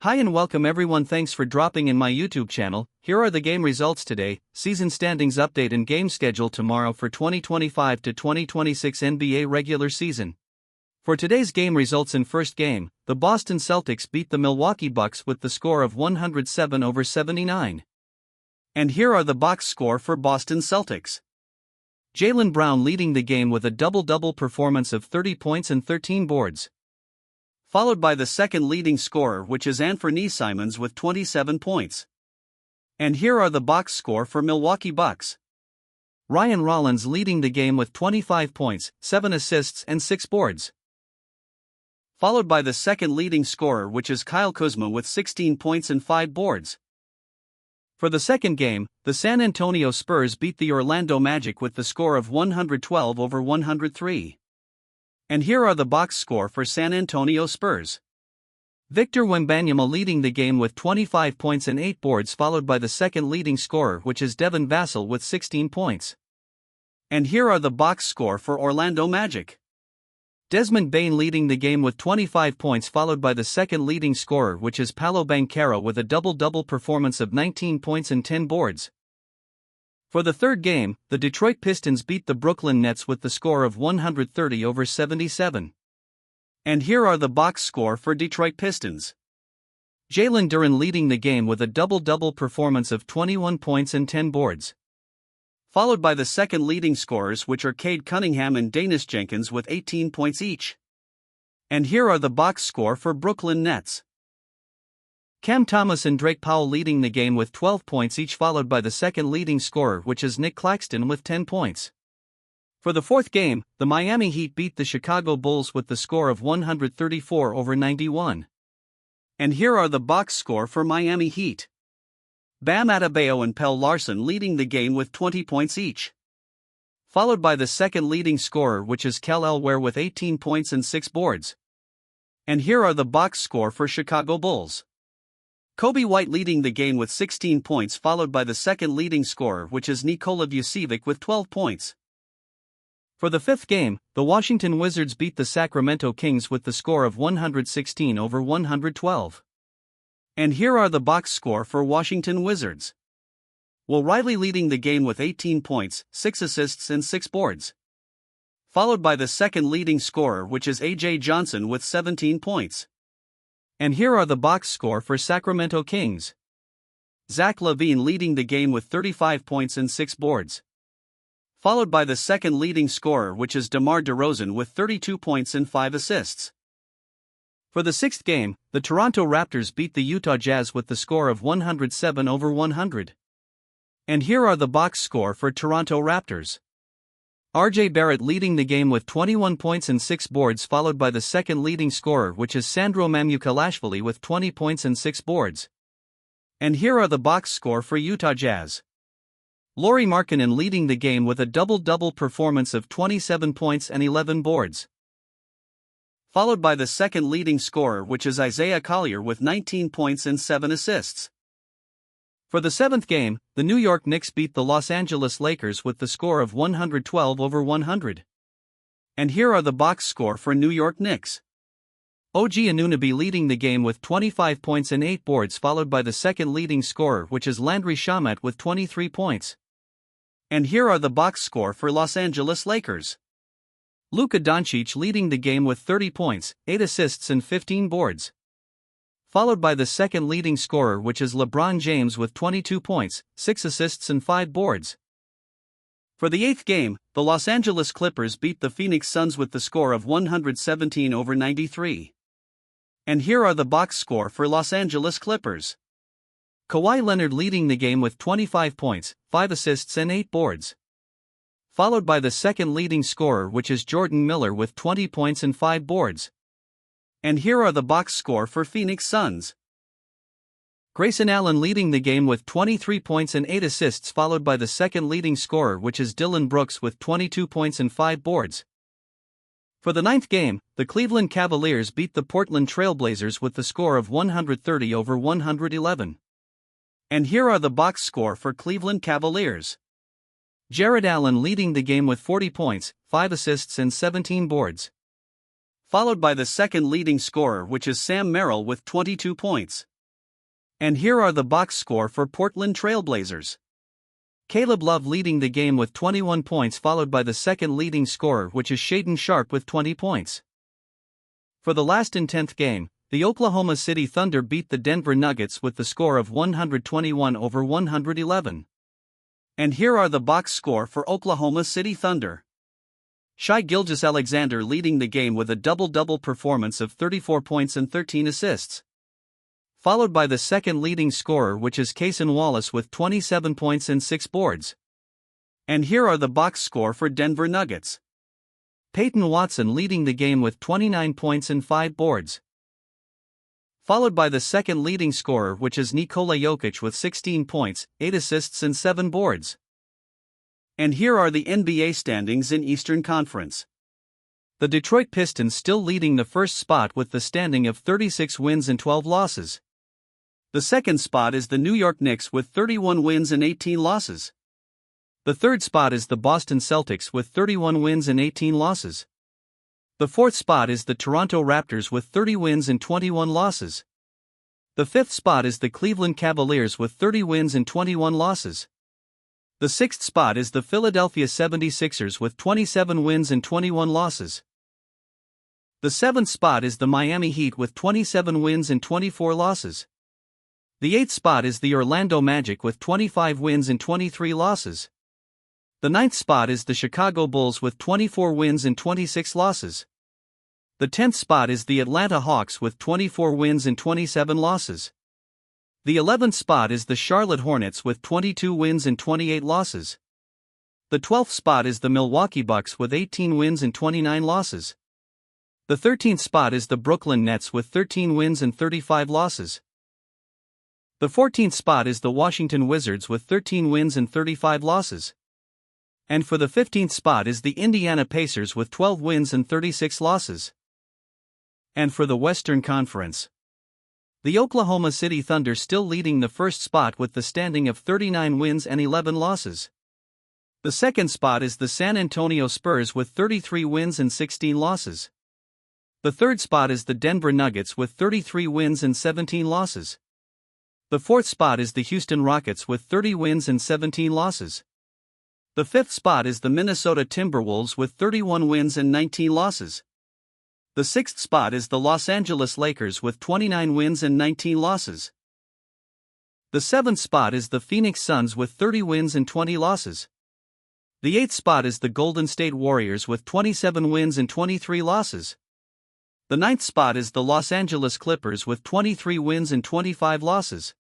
Hi and welcome everyone, thanks for dropping in my YouTube channel. Here are the game results today, season standings update and game schedule tomorrow for 2025 to 2026 NBA regular season. For today's game results: in first game, the Boston Celtics beat the Milwaukee Bucks with the score of 107-79. And here are the box score for Boston Celtics. Jaylen Brown leading the game with a double-double performance of 30 points and 13 boards. Followed by the second leading scorer, which is Anthony Simons with 27 points. And here are the box score for Milwaukee Bucks. Ryan Rollins leading the game with 25 points, 7 assists and 6 boards. Followed by the second leading scorer, which is Kyle Kuzma with 16 points and 5 boards. For the second game, the San Antonio Spurs beat the Orlando Magic with the score of 112-103. And here are the box score for San Antonio Spurs. Victor Wembanyama leading the game with 25 points and 8 boards, followed by the second leading scorer, which is Devin Vassell with 16 points. And here are the box score for Orlando Magic. Desmond Bane leading the game with 25 points, followed by the second leading scorer, which is Paolo Banchero with a double-double performance of 19 points and 10 boards. For the third game, the Detroit Pistons beat the Brooklyn Nets with the score of 130-77. And here are the box score for Detroit Pistons. Jalen Duren leading the game with a double-double performance of 21 points and 10 boards. Followed by the second leading scorers, which are Cade Cunningham and Danis Jenkins with 18 points each. And here are the box score for Brooklyn Nets. Cam Thomas and Drake Powell leading the game with 12 points each, followed by the second leading scorer, which is Nick Claxton with 10 points. For the fourth game, the Miami Heat beat the Chicago Bulls with the score of 134-91. And here are the box score for Miami Heat. Bam Adebayo and Pelle Larsson leading the game with 20 points each. Followed by the second leading scorer, which is Kel Elware with 18 points and 6 boards. And here are the box score for Chicago Bulls. Kobe White leading the game with 16 points, followed by the second leading scorer, which is Nikola Vucevic with 12 points. For the fifth game, the Washington Wizards beat the Sacramento Kings with the score of 116-112. And here are the box score for Washington Wizards. Will Riley leading the game with 18 points, 6 assists and 6 boards. Followed by the second leading scorer, which is A.J. Johnson with 17 points. And here are the box score for Sacramento Kings. Zach LaVine leading the game with 35 points and 6 boards. Followed by the second leading scorer, which is DeMar DeRozan with 32 points and 5 assists. For the sixth game, the Toronto Raptors beat the Utah Jazz with the score of 107-100. And here are the box score for Toronto Raptors. R.J. Barrett leading the game with 21 points and 6 boards, followed by the second leading scorer, which is Sandro Mamukelashvili with 20 points and 6 boards. And here are the box score for Utah Jazz. Lauri Markkanen leading the game with a double-double performance of 27 points and 11 boards. Followed by the second leading scorer, which is Isaiah Collier with 19 points and 7 assists. For the seventh game, the New York Knicks beat the Los Angeles Lakers with the score of 112-100. And here are the box score for New York Knicks. OG Anunoby leading the game with 25 points and 8 boards, followed by the second leading scorer, which is Landry Shamet with 23 points. And here are the box score for Los Angeles Lakers. Luka Doncic leading the game with 30 points, 8 assists and 15 boards. Followed by the second leading scorer, which is LeBron James with 22 points, 6 assists and 5 boards. For the eighth game, the Los Angeles Clippers beat the Phoenix Suns with the score of 117-93. And here are the box score for Los Angeles Clippers. Kawhi Leonard leading the game with 25 points, 5 assists and 8 boards. Followed by the second leading scorer, which is Jordan Miller with 20 points and 5 boards. And here are the box score for Phoenix Suns. Grayson Allen leading the game with 23 points and 8 assists, followed by the second leading scorer, which is Dillon Brooks with 22 points and 5 boards. For the ninth game, the Cleveland Cavaliers beat the Portland Trail Blazers with the score of 130-111. And here are the box score for Cleveland Cavaliers. Jared Allen leading the game with 40 points, 5 assists and 17 boards. Followed by the second leading scorer, which is Sam Merrill with 22 points. And here are the box score for Portland Trail Blazers. Caleb Love leading the game with 21 points, followed by the second leading scorer, which is Shaedon Sharpe with 20 points. For the last and 10th game, the Oklahoma City Thunder beat the Denver Nuggets with the score of 121-111. And here are the box score for Oklahoma City Thunder. Shai Gilgeous-Alexander leading the game with a double-double performance of 34 points and 13 assists. Followed by the second leading scorer, which is Cason Wallace with 27 points and 6 boards. And here are the box score for Denver Nuggets. Peyton Watson leading the game with 29 points and 5 boards. Followed by the second leading scorer, which is Nikola Jokic with 16 points, 8 assists and 7 boards. And here are the NBA standings in Eastern Conference. The Detroit Pistons still leading the first spot with the standing of 36 wins and 12 losses. The second spot is the New York Knicks with 31 wins and 18 losses. The third spot is the Boston Celtics with 31 wins and 18 losses. The fourth spot is the Toronto Raptors with 30 wins and 21 losses. The fifth spot is the Cleveland Cavaliers with 30 wins and 21 losses. The sixth spot is the Philadelphia 76ers with 27 wins and 21 losses. The seventh spot is the Miami Heat with 27 wins and 24 losses. The eighth spot is the Orlando Magic with 25 wins and 23 losses. The ninth spot is the Chicago Bulls with 24 wins and 26 losses. The 10th spot is the Atlanta Hawks with 24 wins and 27 losses. The 11th spot is the Charlotte Hornets with 22 wins and 28 losses. The 12th spot is the Milwaukee Bucks with 18 wins and 29 losses. The 13th spot is the Brooklyn Nets with 13 wins and 35 losses. The 14th spot is the Washington Wizards with 13 wins and 35 losses. And for the 15th spot is the Indiana Pacers with 12 wins and 36 losses. And for the Western Conference, the Oklahoma City Thunder still leading the first spot with the standing of 39 wins and 11 losses. The second spot is the San Antonio Spurs with 33 wins and 16 losses. The third spot is the Denver Nuggets with 33 wins and 17 losses. The fourth spot is the Houston Rockets with 30 wins and 17 losses. The fifth spot is the Minnesota Timberwolves with 31 wins and 19 losses. The sixth spot is the Los Angeles Lakers with 29 wins and 19 losses. The seventh spot is the Phoenix Suns with 30 wins and 20 losses. The eighth spot is the Golden State Warriors with 27 wins and 23 losses. The ninth spot is the Los Angeles Clippers with 23 wins and 25 losses.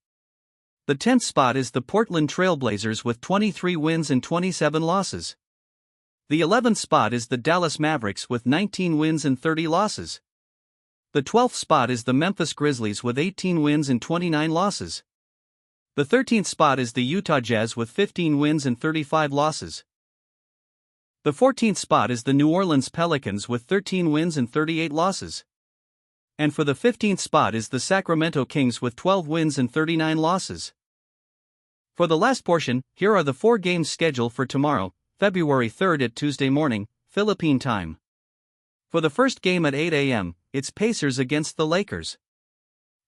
The 10th spot is the Portland Trail Blazers with 23 wins and 27 losses. The 11th spot is the Dallas Mavericks with 19 wins and 30 losses. The 12th spot is the Memphis Grizzlies with 18 wins and 29 losses. The 13th spot is the Utah Jazz with 15 wins and 35 losses. The 14th spot is the New Orleans Pelicans with 13 wins and 38 losses. And for the 15th spot is the Sacramento Kings with 12 wins and 39 losses. For the last portion, here are the 4 games scheduled for tomorrow, February 3rd at Tuesday morning, Philippine time. For the first game at 8 a.m., it's Pacers against the Lakers.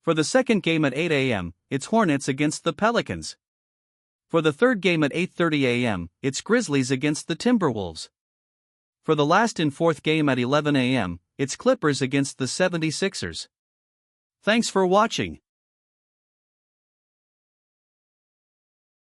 For the second game at 8 a.m., it's Hornets against the Pelicans. For the third game at 8:30 a.m., it's Grizzlies against the Timberwolves. For the last and fourth game at 11 a.m., it's Clippers against the 76ers. Thanks for watching.